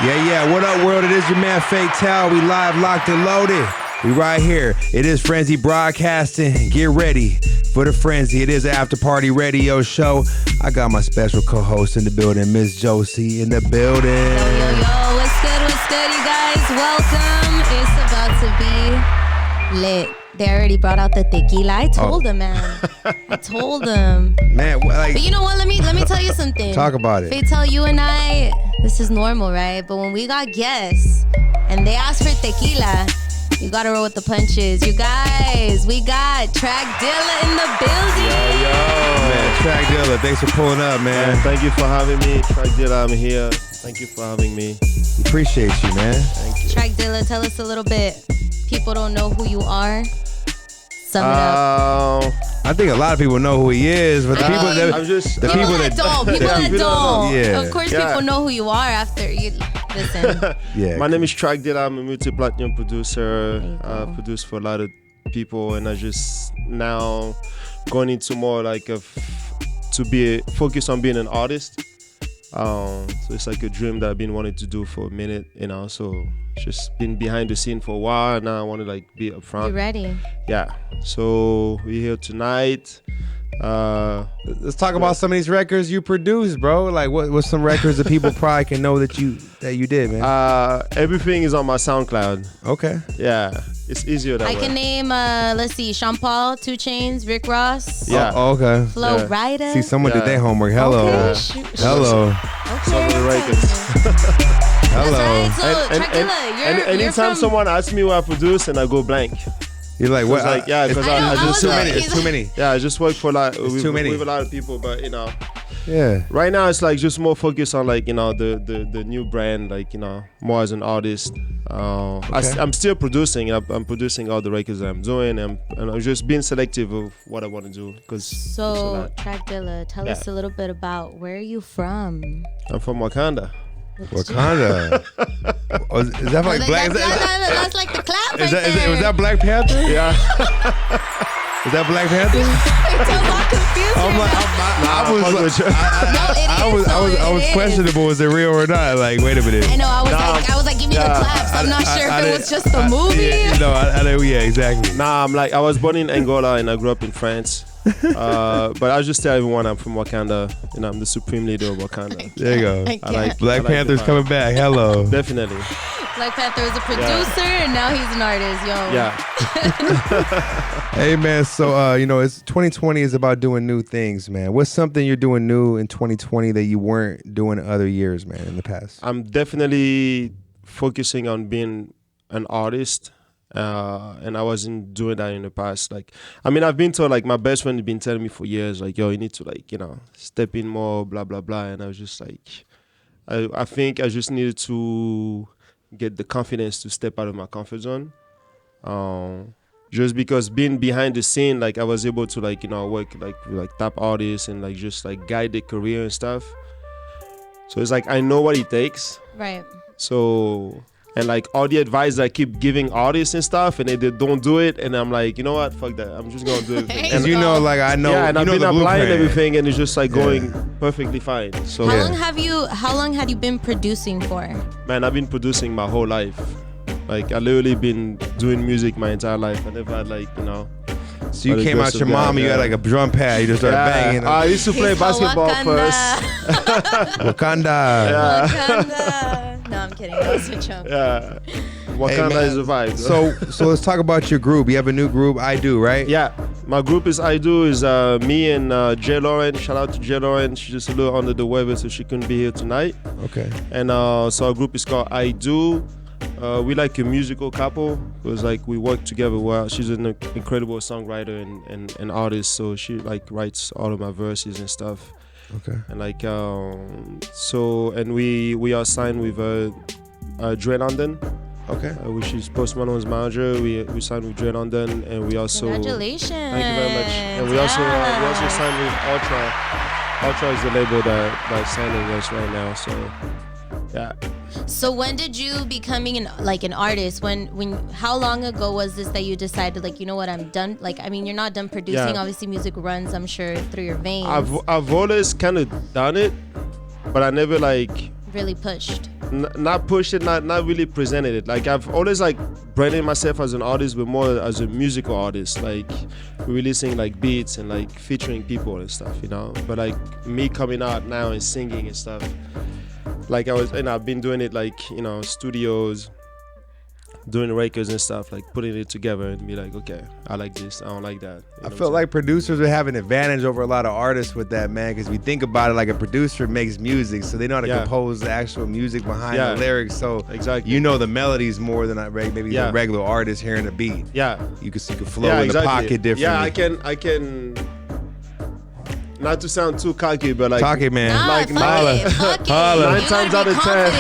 Yeah. What up, world? It is your man, Fatal. We live, locked, and loaded. We right here. It is Frenzee Broadcasting. Get ready for the Frenzee. It is an after party radio show. I got my special co-host in the building, Miss Josie in the building. Yo. What's good, you guys? Welcome. It's about to be lit. They already brought out the tequila. I told them, man. I told them. Man, like, but you know what? Let me tell you something. Talk about it. They tell you and I, this is normal, right? But when we got guests and they ask for tequila, you gotta roll with the punches. You guys, we got TRACKDILLA in the building. Yo. Man, TRACKDILLA, thanks for pulling up, man. Thank you for having me. TRACKDILLA, I'm here. Thank you for having me. Appreciate you, man. Thank you. TRACKDILLA, tell us a little bit. People don't know who you are. Sum it up. I think a lot of people know who he is, but the people that don't. Yeah. Of course, people know who you are after you listen. Yeah. My name is TRACKDILLA. I'm a multi-platinum producer. I produce for a lot of people, and I just now going into more like focus on being an artist. So it's like a dream that I've been wanting to do for a minute, so just been behind the scene for a while. Now I want to like be up front. You ready? Yeah. So we're here tonight. Let's talk about some of these records you produced, bro. Like, what's some records that people probably can know that you did, man? Everything is on my SoundCloud. Okay. Yeah, it's easier that way. I can name, let's see, Sean Paul, 2 Chainz, Rick Ross. Yeah. Okay. Flo Yeah. Rida. See, someone did their homework. Hello. Okay, shoot. Hello. Okay. Some of the records. Hello. That's right. So, TRACKDILLA, you're anytime from... someone asks me what I produce, and I go blank. You're like, what? Like, yeah, because I just too many. It's too many. Yeah, I just work for too many. with a lot of people, but Yeah. right now it's like just more focused on like the new brand, like more as an artist. I'm still producing. I'm producing all the records that I'm doing, and I'm just being selective of what I want to do. So TRACKDILLA, tell us a little bit about where are you from? I'm from Wakanda. Wakanda. Is that like Black? That's like the clap right there. Was that Black Panther? Yeah. Is that Black Panther? I was questionable. Was it real or not? Like, wait a minute. I know. I was like, give me the claps. I'm not sure if it was just a movie. Yeah, exactly. Nah, I was born in Angola and I grew up in France. But I'll just tell everyone I'm from Wakanda. I'm the supreme leader of Wakanda. There you go. I Black Panther's coming back. Hello. Definitely. Black Panther is a producer and now he's an artist, yo. Yeah. Hey man, so it's 2020 is about doing new things, man. What's something you're doing new in 2020 that you weren't doing other years, man, in the past? I'm definitely focusing on being an artist. And I wasn't doing that in the past. I've been told, like, my best friend has been telling me for years, like, yo, you need to, step in more, blah, blah, blah. And I was just like, I think I just needed to get the confidence to step out of my comfort zone. Just because being behind the scene, like, I was able to, work, with top artists and, just, guide their career and stuff. So it's like, I know what it takes. Right. So... And all the advice that I keep giving artists and stuff, and they don't do it, and I'm like, you know what, fuck that, I'm just gonna do it. And I know, yeah, and I've been applying everything, and it's just going Yeah. perfectly fine. So How long had you been producing for? man, I've been producing my whole life. I literally been doing music my entire life. I never had So you came out your mom, you got a drum pad, you just started banging. I used to play basketball Wakanda. first. Wakanda. Yeah. Wakanda. No, I'm kidding. That was a joke. Yeah. Wakanda is a vibe. So let's talk about your group. You have a new group, I Do, right? Yeah, my group is I Do, is me and J. Lauren. Shout out to J. Lauren. She's just a little under the weather, so she couldn't be here tonight. Okay. And so our group is called I Do. We like a musical couple because we work together well. She's an incredible songwriter and artist, so she writes all of my verses and stuff. Okay. And we are signed with Dre London. Okay. Which is Post Malone's manager. We signed with Dre London, and we also Congratulations. Thank you very much. And we also signed with Ultra. Ultra is the label that's signing us right now. So yeah. So when did you becoming an artist? How long ago was this that you decided, you know what, I'm done? You're not done producing. Yeah. Obviously, music runs, I'm sure, through your veins. I've always kind of done it, but I never really pushed. Not pushed it, not really presented it. Like I've always like branded myself as an artist, but more as a musical artist, like releasing like beats and like featuring people and stuff, you know. But like me coming out now and singing and stuff, like I've been doing it like, you know, studios, doing records and stuff, like putting it together and be like, okay, I like this, I don't like that. I feel like producers would have an advantage over a lot of artists with that, man, because we think about it like a producer makes music, so they know how to compose the actual music behind the lyrics. So exactly, you know the melodies more than maybe the regular artist hearing the beat. Yeah, you can flow in the pocket differently. Yeah, I can. Not to sound too cocky, but like talk it, man. Nah, like fuck it. 9 times out of 10.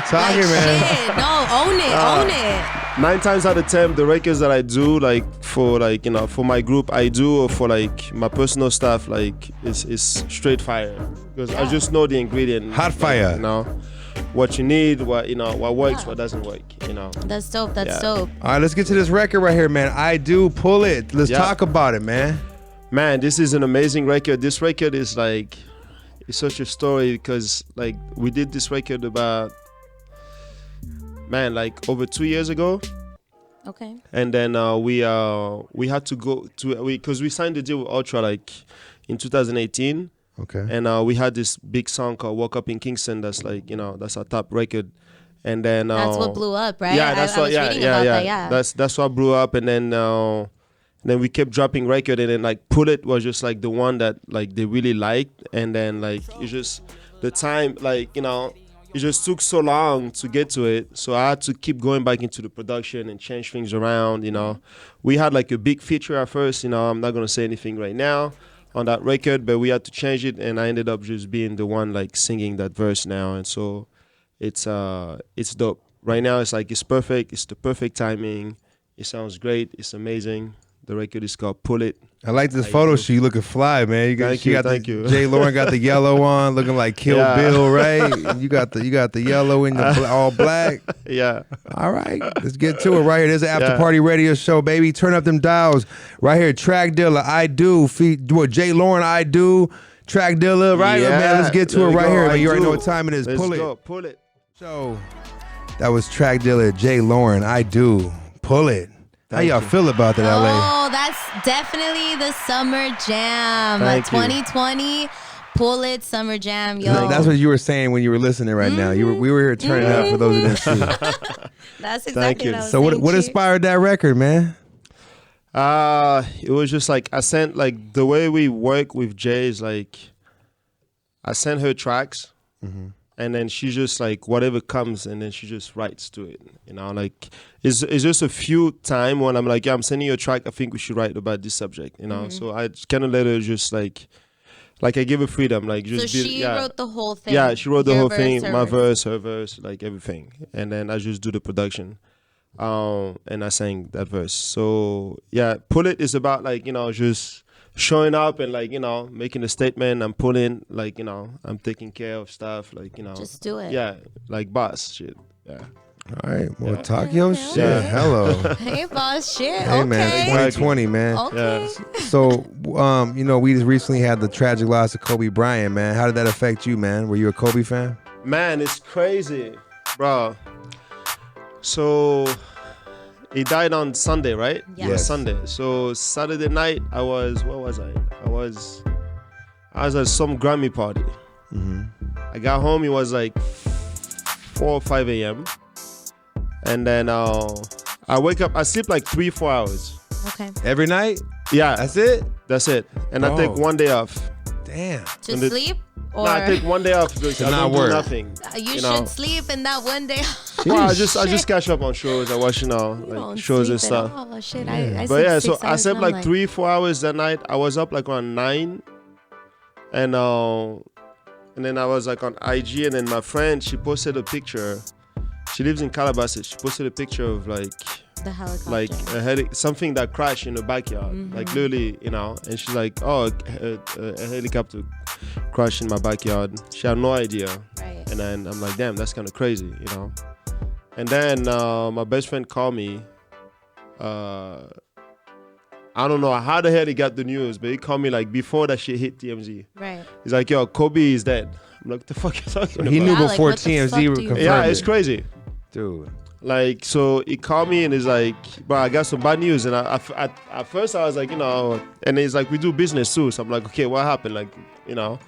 Talk it, man. Shit. No, own it. 9 times out of 10, the records that I do, like for like, you know, for my group I do, or for like my personal stuff, like it's straight fire, because I just know the ingredient. Hot fire. Like, you know, what you need, what, you know, what works, what doesn't work, you know. That's dope. That's dope. All right, let's get to this record right here, man. I Do, Pull It. Let's talk about it, man. Man, this is an amazing record. This record is like, it's such a story, because like we did this record about, man, like over 2 years ago. Okay. And then we had to go to, because we signed the deal with Ultra like in 2018. Okay. And we had this big song called "Woke Up in Kingston." That's like, you know, that's our top record. And then that's what blew up, right? Yeah, that's what. Yeah. That's what blew up. And then we kept dropping record, and then like Pull It was just like the one that like they really liked. And then like it's just the time, like, you know, it just took so long to get to it, so I had to keep going back into the production and change things around, you know. We had like a big feature at first, you know, I'm not gonna say anything right now on that record, but we had to change it, and I ended up just being the one like singing that verse now. And so it's dope. Right now it's like, it's perfect, it's the perfect timing, it sounds great, it's amazing. The record is called Pull It. I like this photo shoot. You looking fly, man. Thank you. Jay Lauren got the yellow on, looking like Kill Bill, right? And you got the yellow in the all black. Yeah. All right, let's get to it right here. There's an after party radio show, baby. Turn up them dials right here. TRACKDILLA, I Do. Jay Lauren, I Do. TRACKDILLA, right? Yeah. Man, let's get to it right here. You already know what time it is. Let's Pull go. it. Pull it. So that was TRACKDILLA, Jay Lauren, I Do. Pull It. How y'all feel about that, LA? Oh, that's definitely the summer jam. 2020, Pull It Summer Jam, yo. That's what you were saying when you were listening right now. We were here turning up for those who didn't see. That's exactly what I was So saying. what inspired that record, man? It was just like, I sent, like, the way we work with Jay is like, I sent her tracks. Mm-hmm. And then she just like, whatever comes, and then she just writes to it, you know. Like it's just a few time when I'm like, yeah, I'm sending you a track, I think we should write about this subject, you know. Mm-hmm. So I kind of let her just like I gave her freedom, like just. So she wrote the whole thing. Yeah, she wrote the whole thing, my verse, her verse, like everything, and then I just do the production, and I sang that verse. So yeah, Pull It is about like, you know, just showing up and like, you know, making a statement. I'm pulling, like, you know, I'm taking care of stuff, like, you know, just do it. Yeah, like boss shit. Yeah. All right, well, talk your shit. Yeah. Hello. Hey, boss shit. Hey, man, 2020, man. Okay. Yeah. So, you know, we just recently had the tragic loss of Kobe Bryant, man. How did that affect you, man? Were you a Kobe fan? Man, it's crazy, bro. So he died on Sunday, right? Yeah. Yes. Sunday. So Saturday night, where was I? I was at some Grammy party. Mm-hmm. I got home, it was like 4 or 5 a.m. And then I wake up, I sleep like 3-4 hours. Okay. Every night? Yeah. That's it? That's it. And I take 1 day off. Damn. To sleep? Or I take 1 day off because I don't do nothing. You should sleep in that 1 day. Well, I just catch up on shows. I watch, you know, like shows and stuff. Oh shit! I but yeah, so 6 I hours slept like I'm 3-4 hours that night. I was up like around 9, and then I was like on IG, and then my friend, she posted a picture. She lives in Calabasas. She posted a picture of like the helicopter, like something that crashed in the backyard, like literally, you know. And she's like, "Oh, a helicopter crashed in my backyard." She had no idea. Right. And then I'm like, "Damn, that's kind of crazy," you know. And then my best friend called me. I don't know how the hell he got the news, but he called me like before that shit hit TMZ. Right. He's like, "Yo, Kobe is dead." I'm like, what the fuck you talking He about? knew Yeah, like, before what the fuck TMZ do you confirmed Yeah, it. it's crazy. Dude. Like, so he called me and he's like, bro, I got some bad news. And at first I was like, and he's like, we do business too. So I'm like, okay, what happened? Like, So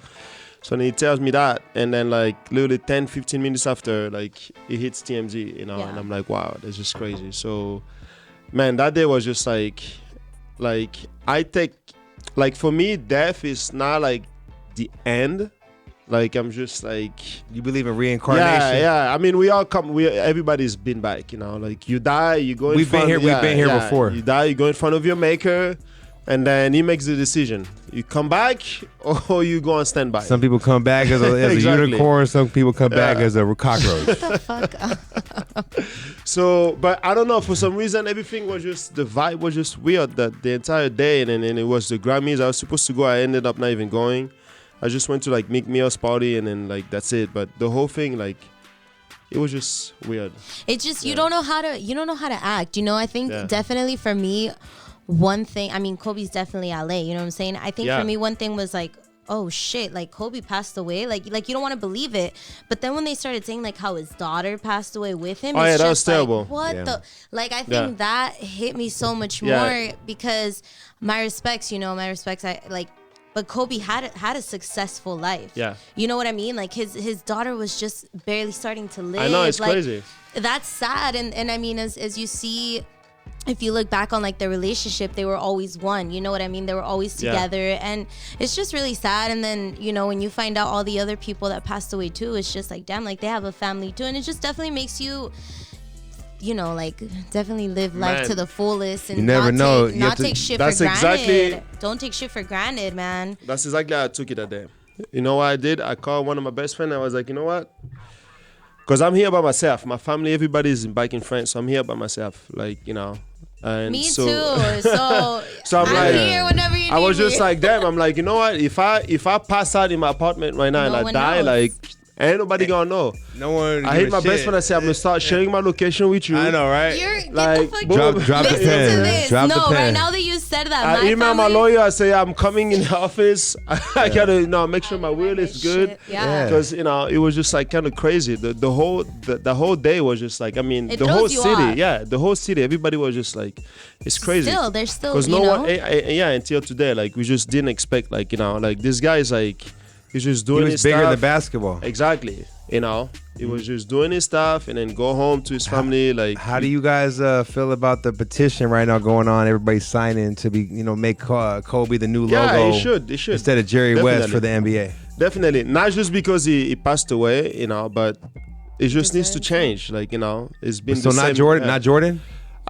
then he tells me that. And then like literally 10, 15 minutes after, like it hits TMZ, Yeah. and I'm like, wow, that's just crazy. So, man, that day was just like I take, like for me, death is not like the end. Like I'm just like, You believe in reincarnation? yeah. I mean, we all come. Everybody's been back. Like you die, you go. We've been here before. You die, you go in front of your maker, and then he makes the decision. You come back or you go on standby. Some people come back as a Exactly. unicorn. Some people come back as a cockroach. What the fuck? So, but I don't know. For some reason, everything was just, the vibe was just weird that the entire day. And then it was the Grammys. I was supposed to go. I ended up not even going. I just went to like Meek Mill's party and then like that's it. But the whole thing, like, it was just weird. It's just you don't know how to act. I think Yeah. definitely for me, one thing. I mean, Kobe's definitely LA. You know what I'm saying? I think for me, one thing was like, oh shit, like Kobe passed away. Like you don't want to believe it. But then when they started saying like how his daughter passed away with him, Oh, it's yeah, that just was terrible. Like, what Yeah. the? Like I think that hit me so much more Yeah. because my respects. I like. But Kobe had a successful life. Yeah. You know what I mean? Like his daughter was just barely starting to live. I know, it's like, crazy. That's sad. And I mean, as you see, if you look back on like their relationship, they were always one. You know what I mean? They were always together. And it's just really sad. And then, when you find out all the other people that passed away too, it's just like, damn, like they have a family too. And it just definitely makes you, like definitely live life Man. to the fullest and You never not know. take, You have not to- take shit for That's granted. exactly- Don't take shit for granted, man. That's exactly how I took it that day. You know what I did? I called one of my best friends. I was like, you know what? Because I'm here by myself. My family, everybody's back in France. So I'm here by myself. Like, And Me so, too. So, So I'm I'm like- here whenever you need I was me. just like, damn. I'm like, you know what? If I pass out in my apartment right now No and I one die, knows. like, ain't nobody gonna know. No one. I hit my best friend. I said, I'm gonna start sharing my location with you. I know, right? Get Like, the fuck drop the Listen pen. to this. Drop the no, pen. right now that you said that, I my email my family- lawyer. I say I'm coming in the office. I gotta make sure my will is good. Shit, yeah. Because it was just like kind of crazy. The whole day was just like, I mean, It the throws whole you city, off. the whole city. Everybody was just like, it's crazy. Still, there's still, Because you no know? one, until today, like we just didn't expect, like like this guy's like, he's just He doing was his bigger stuff. than basketball. Exactly, he was just doing his stuff and then go home to his family. Like, How do you guys feel about the petition right now going on? Everybody's signing to be, make Kobe the new yeah, logo it should instead of Jerry West for the NBA. Definitely, not just because he passed away, but it just needs to change. Like, it's been So the not same, Jordan, yeah. not Jordan.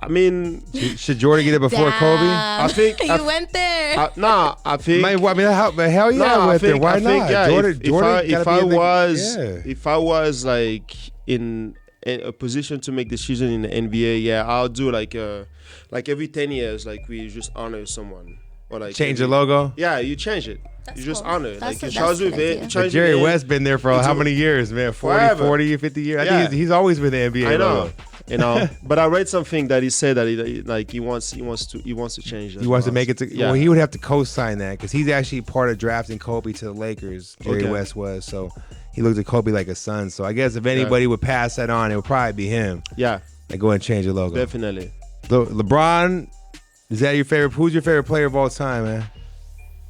I mean, Should Jordan get it before Kobe? Damn. I think- you went there. I think. Hell yeah, No, with it. Why I think, not? yeah, Jordan, if gotta I be in the- was, yeah. if I was like in a position to make decision in the NBA, yeah, I'll do like every 10 years, like we just honor someone or like change the logo. Yeah, you change it. That's You just cool. honor it. That's Like a- you that's charge a with good it. idea. You But change Jerry it. West been there for It's how a- many years, man? 40, Forever. 40, 50 years. I Yeah. think he's always been the NBA. I know. logo. But I read something that he said that he wants to change. He wants to make it to. Yeah. Well, he would have to co-sign that because he's actually part of drafting Kobe to the Lakers. Jerry Okay. West was, so he looked at Kobe like a son. So I guess if anybody would pass that on, it would probably be him. Yeah, Like go ahead and change the logo. definitely. LeBron, is that your favorite? Who's your favorite player of all time, man?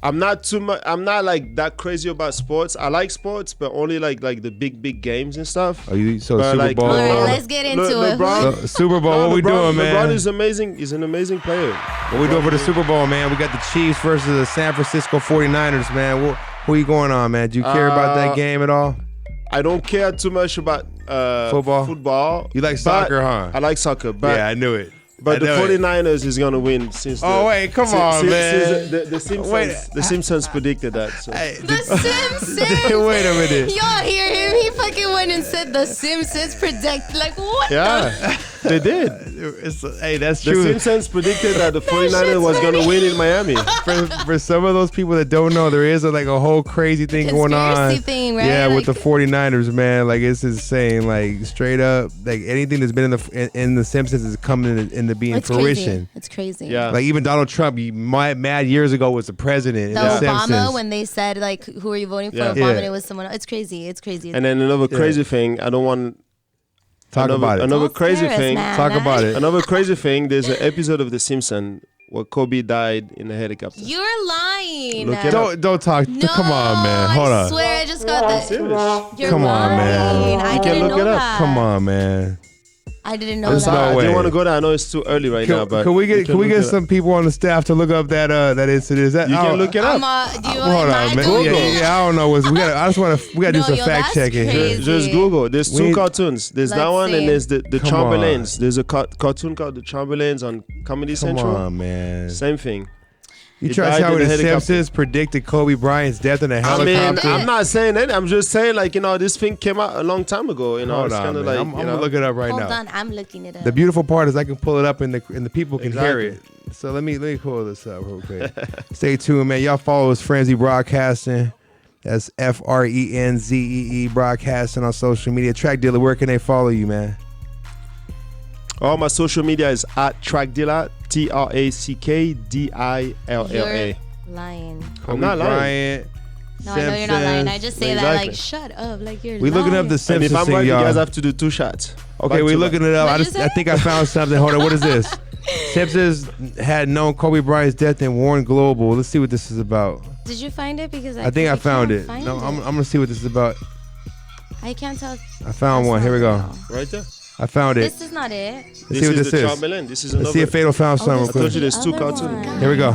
I'm not too much. I'm not like that crazy about sports. I like sports, but only like the big games and stuff. Oh, you so But Super like, Bowl? All right, LeBron- let's get into it. LeBron- So, Super Bowl. No, what we doing, LeBron man? is amazing. He's an amazing player. What we doing for the Super Bowl, man? We got the Chiefs versus the San Francisco 49ers, man. Who you going on, man? Do you care about that game at all? I don't care too much about Football? You like but soccer, huh? I like soccer, but Yeah, I knew it. but I the knew it. 49ers is gonna win since. Oh, wait, come on, man. the Simpsons, Wait. the Simpsons predicted that. So. Hey, The Simpsons. Wait a minute. Y'all hear him? He fucking went and said the Simpsons predict. Like what? Yeah, They did. Hey, that's The true. Simpsons predicted that the 49ers was going to win in Miami. For some of those people that don't know, there is like a whole crazy thing going on. Conspiracy thing, right? Yeah, with Like- the 49ers, man. Like it's insane. Like straight up, like anything that's been in the Simpsons is coming into being It's fruition. crazy. It's crazy. Yeah. Like even Donald Trump, mad years ago was the president. in The The Obama, Simpsons. when they said like, "Who are you voting for?" Yeah. Obama, Yeah. and it was someone else. It's crazy. It's crazy. And then another crazy thing, I don't want... Talk about it. Another Don't crazy scare us, thing. man. Talk about it. Another crazy thing, there's an episode of The Simpsons where Kobe died in a helicopter. You're lying. Look it up. Don't talk. No, Come on, man. Hold I on. swear I just got this. You're Come on, lying. man. I You can didn't look know it up. that. Come on, man. I didn't know There's that. no I way. didn't want to go there. I know it's too early right now, but Can we you get look it some up. people on the staff to look up that incident? Is that You can look it up. Do you Hold am on, I man. Googling? Yeah, I don't know. We gotta do No, some yo, fact that's checking here. crazy. Just Google. There's two We- cartoons. There's that Let's one see. and there's the Come Chamberlains. There's a cartoon called The Chamberlains on Comedy Come Central. on, man. Same thing. You He try to died tell me in a the helicopter. Simpsons predicted Kobe Bryant's death in a I mean, helicopter? I'm not saying that. I'm just saying, like, this thing came out a long time ago. Hold It's on, kind of man. like, I'm gonna look it up right Hold now. on, I'm looking it up. The beautiful part is I can pull it up and the people can hear Exactly. it. So let me pull this up real quick. Stay tuned, man. Y'all follow us, Frenzee Broadcasting. That's FRENZEE Broadcasting on social media. Track Dealer, where can they follow you, man? All my social media is at TRACKDILLA, TRACKDILLA. You're lying. I'm not lying. Bryant, No, I know you're not lying. I Simpsons. just say that Exactly. like, shut up, like you're We looking up the And Simpsons if I'm thing, right, you y'all. guys have to do 2 shots. Okay, Back we to looking back. it up. What'd you I say? think I found something. Hold on, what is this? Simpsons had known Kobe Bryant's death and warned Global. Let's see what this is about. Did you find it? Because I think I found can't it. find No, it. I'm gonna see what this is about. I can't tell. I found That's one. not Here we go. real. Right there. I found it. This is not it. Let's This see what is this the is. Chamberlain. This is Let's see if another. Fatal found something real this quick. told you is there's the two other cartoons. one. Here we go.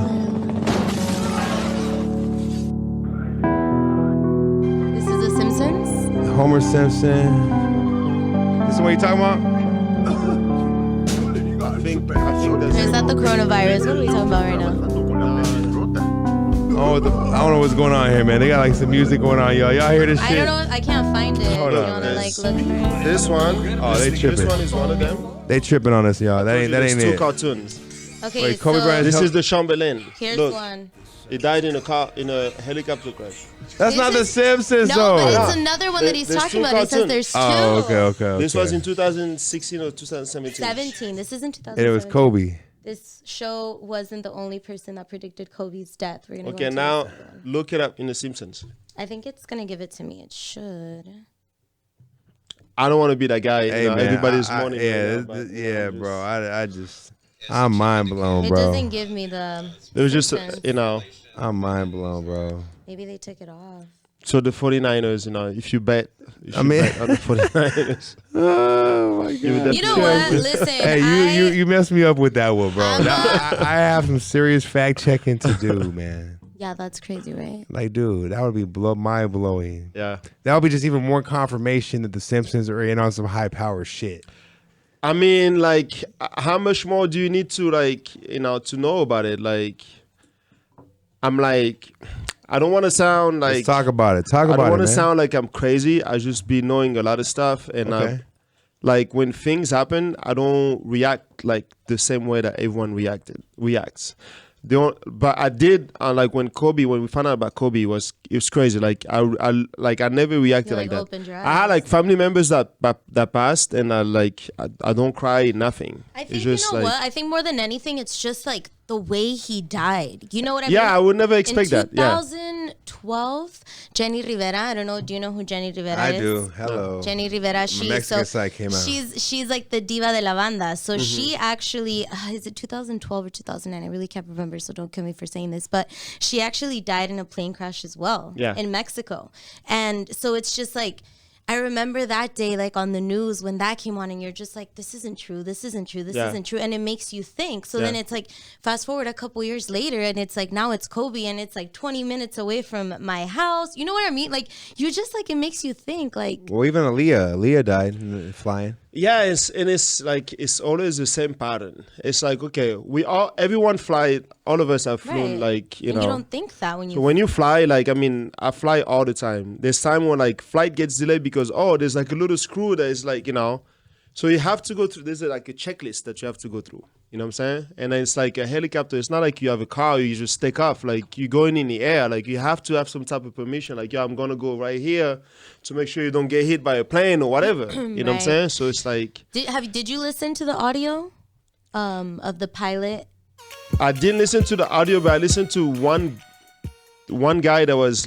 This is The Simpsons. Homer Simpson. This is what you talking about? I think Or that's is that the coronavirus? What are we talking about right now? Oh, I don't know what's going on here, man. They got like some music going on, y'all. Y'all hear this I shit? don't know. I can't find it. Hold you on, wanna man. like look through? this one. Oh, they This tripping. one is one of them. They tripping on us, y'all. That ain't There's it. two cartoons. Okay, Wait, Kobe so Bryant- This is the Chamberlain. here's Look, one. he died in a helicopter crash. That's not the This Simpsons, No, though. but Yeah. it's another one that he's There's talking two about. He says cartoons. there's two. Oh, okay. This was in 2016 or 2017. 17. This isn't And 2017. it was Kobe. This show wasn't the only person that predicted Kobe's death. We're gonna go Okay, into now this other one. look it up in The Simpsons. I think it's gonna give it to me. It should. I don't want to be that guy. Hey, you know, man. everybody's mourning. Yeah, right now, but, you know, just- I'm mind blown, It bro. doesn't give me the. It was just, Simpsons. I'm mind blown, bro. Maybe they took it off. So the 49ers, if you bet, you should I mean- bet on the 49ers. Oh my Give it god. that You know what? Listen, Hey, you messed me up with that one, bro. I have some serious fact checking to do, man. Yeah, that's crazy, right? Like, dude, that would be mind blowing. Yeah. That would be just even more confirmation that the Simpsons are in on some high power shit. I mean, like, how much more do you need to, to know about it? Like, I'm like, I don't want to sound like. Let's talk about it. Talk I about don't it, want man. to sound like I'm crazy. I just be knowing a lot of stuff, and Okay. like when things happen, I don't react like the same way that everyone reacts. They don't, but I did. Like when we found out about Kobe, it was crazy. Like I never reacted You, like that. opened your I had eyes. like family members that passed, and I don't cry, nothing. I think It's just you know like, what? I think more than anything, it's just like the way he died. You know what I mean? yeah, I would never expect that. In Yeah, 2012, Jenny Rivera. I don't know. Do you know who Jenny Rivera I is? do. Hello. Jenny Rivera. She Mexican side came out. She's like the diva de la banda. So Mm-hmm. she actually is it 2012 or 2009? I really can't remember. So don't kill me for saying this. But she actually died in a plane crash as well. Yeah. In Mexico, and so it's just like. I remember that day, like on the news when that came on, and you're just like, this isn't true, this isn't true, this Yeah. isn't true. And it makes you think. So then Yeah. it's like, fast forward a couple years later, and it's like, now it's Kobe, and it's like 20 minutes away from my house. You know what I mean? Like, you just like, it makes you think, like, Well, even Aaliyah died flying. yeah. It's like it's always the same pattern. It's like, okay, everyone fly. All of us have flown, Right. like and you don't think that when you. So when you fly, I fly all the time. There's time when flight gets delayed because there's like a little screw that is So you have to go through. There's like a checklist that you have to go through. You know what I'm saying? And then it's like a helicopter. It's not like you have a car. You just take off. Like you're going in the air. Like you have to have some type of permission. Like, yo, I'm gonna go right here to make sure you don't get hit by a plane or whatever. You know what I'm saying? So it's like. Did you listen to the audio of the pilot? I didn't listen to the audio, but I listened to one guy that was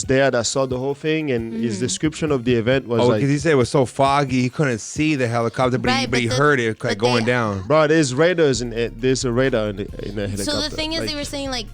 there that saw the whole thing, and his description of the event was because he said it was so foggy he couldn't see the helicopter, but he heard it like going down. Bro, there's radars in it. There's a radar in the helicopter. So the thing is, they were saying like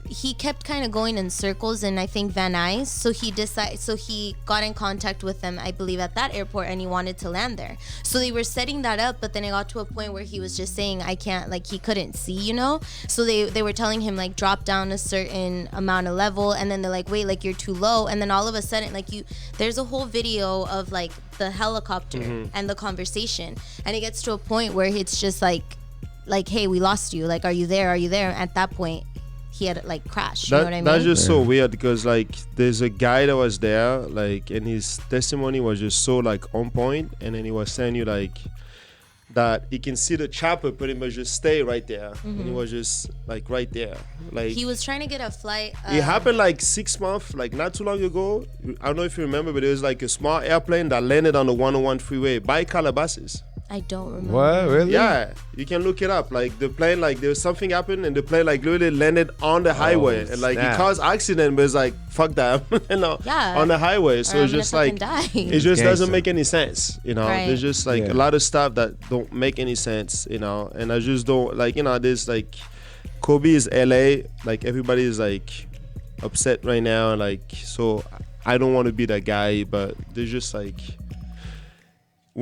he kept kind of going in circles, and I think Van Nuys. So he got in contact with them, I believe, at that airport, and he wanted to land there. So they were setting that up, but then it got to a point where he was just saying, I can't, like he couldn't see, you know. So they were telling him like drop down a certain amount of level, and then they're like, wait, like you're too low, and then all of a sudden like there's a whole video of like the helicopter and the conversation, and it gets to a point where it's just like hey, we lost you, like are you there, at that point he had like crashed. You know what I mean? That's just so weird, because like there's a guy that was there, like, and his testimony was just so like on point, and then he was saying you like that he can see the chopper pretty much just stay right there, and he was just like right there. Like he was trying to get a flight. It happened like 6 months, like not too long ago. I don't know if you remember, but it was like a small airplane that landed on the 101 freeway by Calabasas. I don't remember. What, really? Yeah, you can look it up. Like the plane, like there was something happened, and the plane like literally landed on the highway, and like it caused accident, but it's like fuck that, you know, on the highway. So it's just like it just doesn't make any sense, you know. There's just like a lot of stuff that don't make any sense, you know, and I just don't like, you know. There's like Kobe is LA, like everybody is like upset right now, like, so I don't want to be that guy, but there's just like.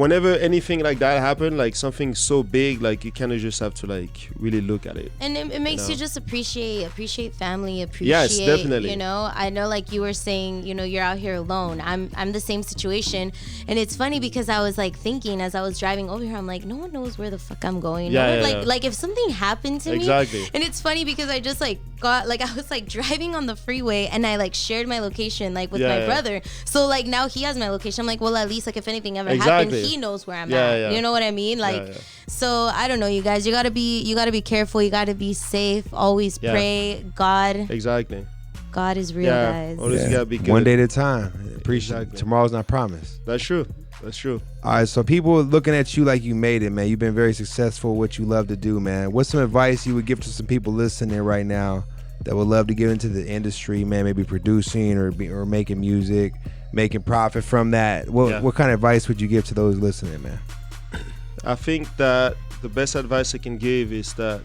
Whenever anything like that happen, like something so big, like you kind of just have to like really look at it. And it makes you just appreciate family, yes, definitely. You know, I know, like you were saying, you know, you're out here alone. I'm the same situation, and it's funny because I was like thinking as I was driving over here, I'm like, no one knows where the fuck I'm going. Like if something happened to me, and it's funny because I just like got like I was like driving on the freeway, and I like shared my location like with my brother. So like now he has my location. I'm like, well, at least like if anything ever happened, he knows where I'm at. You know what I mean? Like, so I don't know, you guys. You gotta be careful. You gotta be safe. Always pray. God. Exactly. God is real, guys. Always gotta be good. One day at a time. Appreciate. Tomorrow's not promised. That's true. That's true. All right, so people looking at you like you made it, man. You've been very successful at what you love to do, man. What's some advice you would give to some people listening right now that would love to get into the industry, man? Maybe producing or making music, making profit from that. What kind of advice would you give to those listening, man? I think that the best advice I can give is that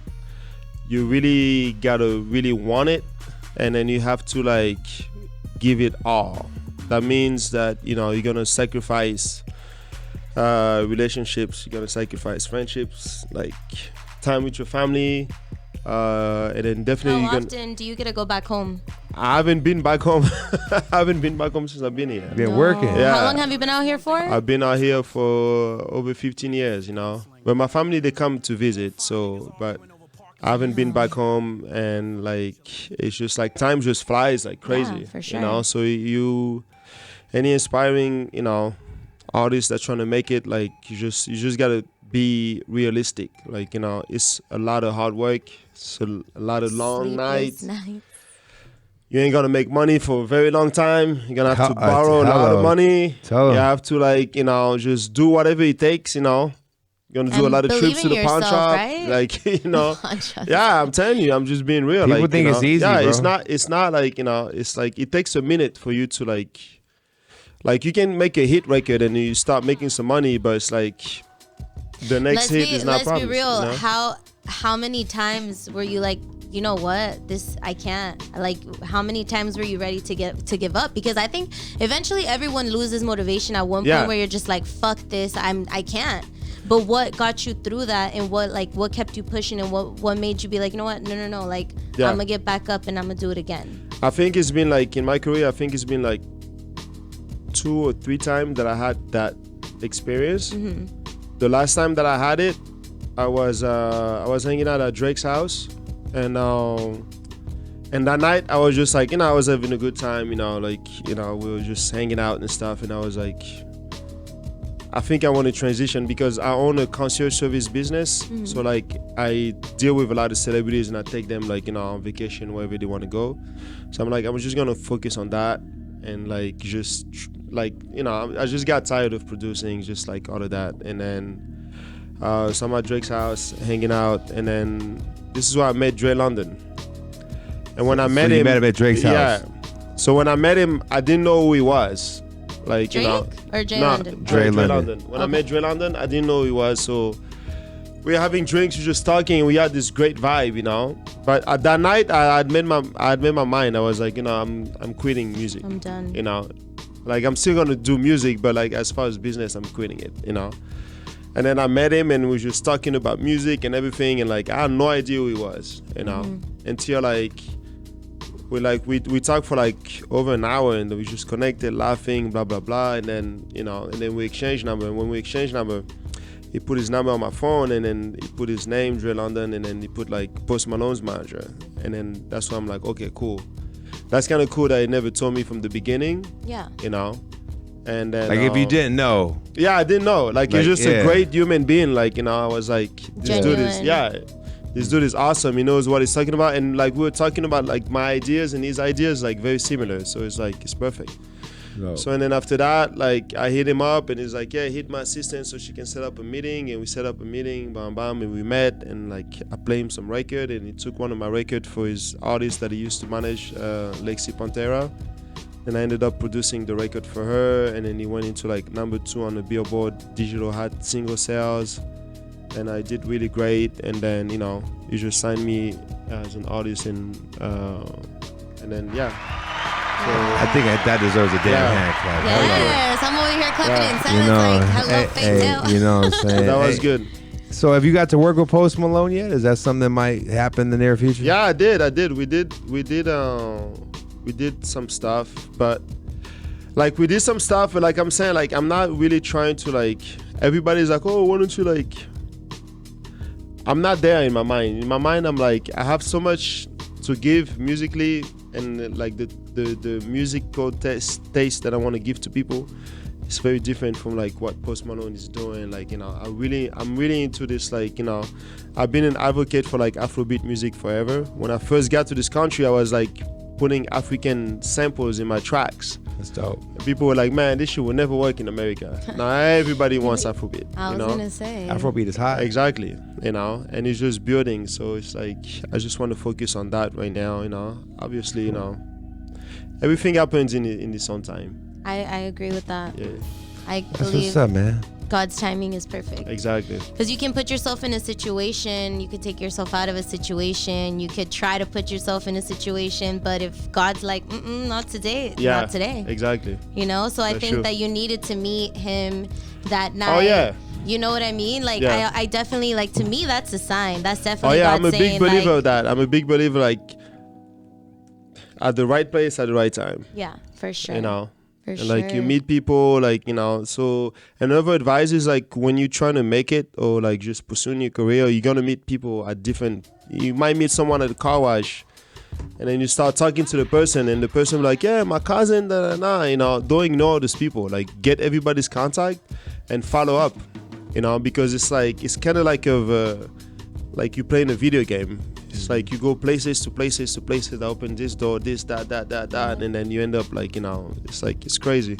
you really gotta really want it, and then you have to like give it all. That means that, you know, you're gonna sacrifice relationships, you're gonna sacrifice friendships, like time with your family, and then definitely. How often do you get to go back home? I haven't been back home. I haven't been back home since I've been here. Been working. Yeah. How long have you been out here for? I've been out here for over 15 years, you know. But my family, they come to visit, so, but I haven't been back home, and like, it's just like time just flies like crazy. Yeah, for sure. You know, so any inspiring, you know, artists that's trying to make it, like, you just gotta be realistic. Like, you know, it's a lot of hard work. It's a lot of long nights. You ain't gonna make money for a very long time. You're gonna have to borrow a lot of money. You have to, like, you know, just do whatever it takes, you know. You're gonna do a lot of trips to the pawn shop, right? Like, you know. Yeah, I'm telling you, I'm just being real. People like, think you know, it's easy, yeah, bro. It's not like, you know, it's like it takes a minute for you to like you can make a hit record and you start making some money, but it's like the next hit is not promised. Let's be real. You know? How many times were you like, you know what, this I can't, like, how many times were you ready to give up? Because I think eventually everyone loses motivation at one point where you're just like, fuck this, I can't. But what got you through that, and what kept you pushing, and what made you be like, you know what, no, like, I'm gonna get back up and I'm gonna do it again? I think it's been like, in my career, I think it's been like 2 or 3 times that I had that experience. The last time that I had it, I was hanging out at Drake's house, and that night I was just like, you know, I was having a good time, you know, like, you know, we were just hanging out and stuff, and I was like, I think I want to transition because I own a concierge service business. So like I deal with a lot of celebrities and I take them like, you know, on vacation wherever they want to go. So I'm like, I'm just gonna focus on that and like just like, you know, I just got tired of producing just like all of that. And then so I'm at Drake's house hanging out, and then this is where I met Dre London. And when I met him, you met him at Drake's house. Yeah. So when I met him, I didn't know who he was. Like, Drake you know, or Dre nah, London? Dre London. When I met Dre London, I didn't know who he was. So we were having drinks, we were just talking, and we had this great vibe, you know. But at that night, I had made my mind. I was like, you know, I'm quitting music. I'm done. You know, like I'm still gonna do music, but like as far as business, I'm quitting it. You know. And then I met him, and we were just talking about music and everything, and like I had no idea who he was, you know, until like. We talked for like over an hour, and we just connected, laughing, blah blah blah, and then you know, and then we exchanged number. And when we exchanged number, he put his number on my phone, and then he put his name, Dre London, and then he put like Post Malone's manager, and then that's why I'm like, okay, cool. That's kind of cool that he never told me from the beginning. Yeah. You know, and then Like if you didn't know. Yeah, I didn't know. Like he's just a great human being. Like, you know, I was like, this dude is This dude is awesome. He knows what he's talking about, and like we were talking about like my ideas and his ideas like very similar. So it's like it's perfect. No. So and then after that, like I hit him up, and he's like, yeah, hit my assistant so she can set up a meeting, and we set up a meeting, bam bam, and we met, and like I played him some record, and he took one of my records for his artist that he used to manage, Lexi Pantera. And I ended up producing the record for her, and then he went into like #2 on the Billboard digital hot single sales. And I did really great, and then you know he just signed me as an artist, and then yeah. So, I think that deserves a damn hand clap. Yes, I'm over here clapping in silence, You know, like hello, Fake Tail. you know what I'm saying? that was good. So have you got to work with Post Malone yet? Is that something that might happen in the near future? Yeah, I did. We did some stuff, but like we did some stuff, but like I'm saying, like I'm not really trying to like. Everybody's like, oh, why don't you like? I'm not there in my mind. In my mind, I'm like, I have so much to give musically, and like the musical taste that I want to give to people is very different from like what Post Malone is doing. Like, you know, I'm really into this. Like, you know, I've been an advocate for like Afrobeat music forever. When I first got to this country, I was like putting African samples in my tracks. That's dope. People were like, man, this shit will never work in America. Now everybody wants Afrobeat. I was gonna say Afrobeat is hot. Exactly, you know, and it's just building. So it's like I just want to focus on that right now, you know. Obviously, you know, everything happens in its own time. I agree with that. Yeah, I That's believe what's up, man. God's timing is perfect. exactly. Because you can put yourself in a situation, you could take yourself out of a situation, you could try to put yourself in a situation, but if God's like, not today, Yeah, not today. Exactly. You know, so I That's think true. that you needed to meet him that night. Oh yeah. You know what I mean? Like, Yeah. I definitely, like, to me, that's a sign. That's Oh definitely yeah, God I'm a saying, big believer like, of that. I'm a big believer, like at the right place at the right time. yeah, for sure. You know. For And sure. like you meet people, like, you know, so another advice is like when you're trying to make it or like just pursuing your career, you're gonna meet people at you might meet someone at a car wash, and then you start talking to the person, and the person will be like, yeah, my cousin, you know, don't ignore those people. Like get everybody's contact and follow up, you know, because it's like it's kind of like like you playing a video game. It's like you go places to places to places, open this door, this, that, and then you end up like, you know, it's like, it's crazy.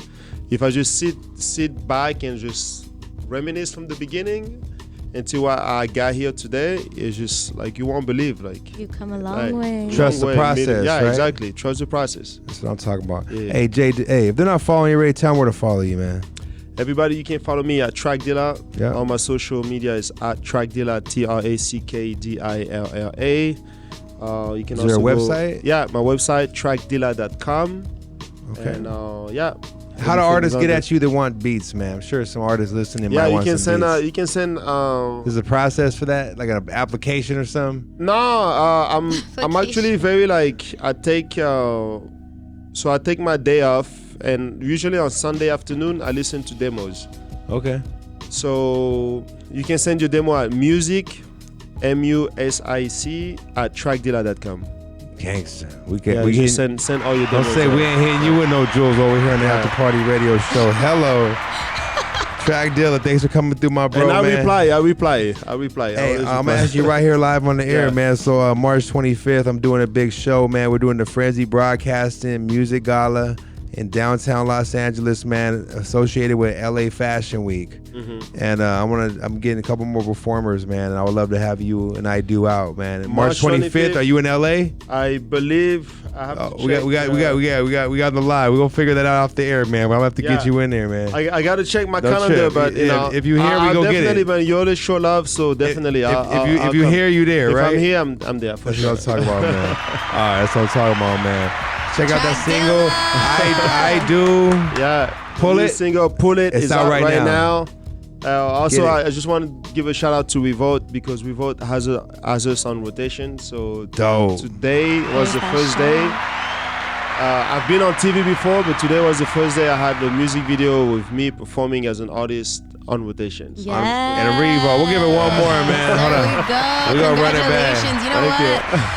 If I just sit back and just reminisce from the beginning until I got here today, it's just like, you won't believe, like. You come a like, long way. Trust the process, Yeah, right? exactly. Trust the process. That's what I'm talking about. Yeah. Hey, Jay, if they're not following you, Ray, tell them where to follow you, man. Everybody, you can follow me at TRACKDILLA. Yeah. All my social media is at TRACKDILLA, TRACKDILLA. You can Is there also a website? Yeah, my website, TRACKDILLA.com. Okay. And yeah. How do artists get at you that want beats, man? I'm sure some artists listening Yeah, might you want can some send. beats. You can send. There's a process for that, like an application or something. No, I'm actually very like I take. So I take my day off, and usually on Sunday afternoon I listen to demos. Okay. So you can send your demo at music, music at trackdilla.com. Gangster. We can. Yeah, we just can. send all your Don't demos. say we ain't hitting you with no jewels over here on the Yeah. After Party Radio Show. Hello. TRACKDILLA, thanks for coming through, my bro, And I man. reply. Hey, I'm I'm asking you right here live on the air, Yeah. man. So March 25th, I'm doing a big show, man. We're doing the Frenzee Broadcasting Music Gala in downtown Los Angeles, man, associated with LA Fashion Week. And I'm getting a couple more performers, man, and I would love to have you and I do out, man. And March 25th, are you in LA? I believe I have to check. We got the live. We're gonna figure that out off the air, man. But I'm gonna have to get you in there, man. I got to check my Don't calendar, trip. but you know, if you here, we go get it. Definitely, man. You always show love, so definitely. If you here, you there, right? If I'm here, I'm there for That's sure. what I'm talking about, man. All right, that's what I'm talking about, man. Check out that single, I Do. Yeah. Pull New It. single, Pull It. It's is out out right right now. now. Also, Get it. I just want to give a shout out to Revolt because Revolt has us on rotation. So Dope. today was the That first day. I've been on TV before, but today was the first day I had the music video with me performing as an artist on rotation. So Yeah. And a Revo. We'll give it one more, man. Hold There on. we go. We're gonna run it back. Congratulations. You know Thank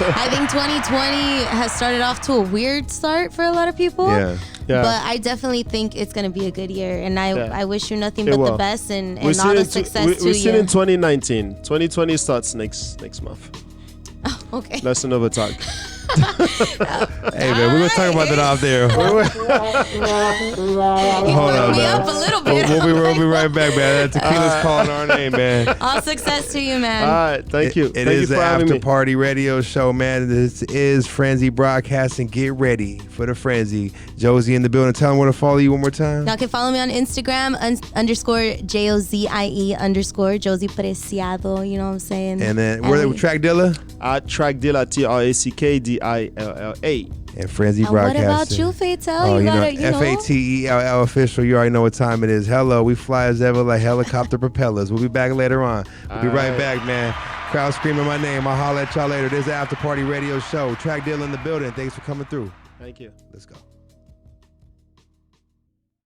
what? I think 2020 has started off to a weird start for a lot of people. Yeah. Yeah. But I definitely think it's going to be a good year. And I wish you nothing It but the will. best and We're all the still success to we're still you. in 2019. 2020 starts next month. Okay. That's another talk. Hey, man, we're gonna talk about that off there. Hold on, Me man. up a little bit. We'll be right back, man. That tequila's calling our name, man. All success to you, man. All right, thank you. It Thank is you the for having after me. party radio show, man. This is Frenzee Broadcasting. Get ready for the Frenzee. Josie in the building. Tell them where to follow you one more time. Y'all can follow me on Instagram, _JOZIE_ Josie Preciado. You know what I'm saying? And then where TRACKDILLA At TRACKDILLA, TRACKDILLA. and Frenzee And what Broadcasting. about you, Fatel? Oh, You you know, gotta, you know. FATELL official. You already know what time it is. Hello, we fly as ever like helicopter propellers. We'll be back later on. We'll be right back, man. Crowd screaming my name. I'll holler at y'all later. This is the after party radio show. TRACKDILLA in the building. Thanks for coming through. Thank you. Let's go.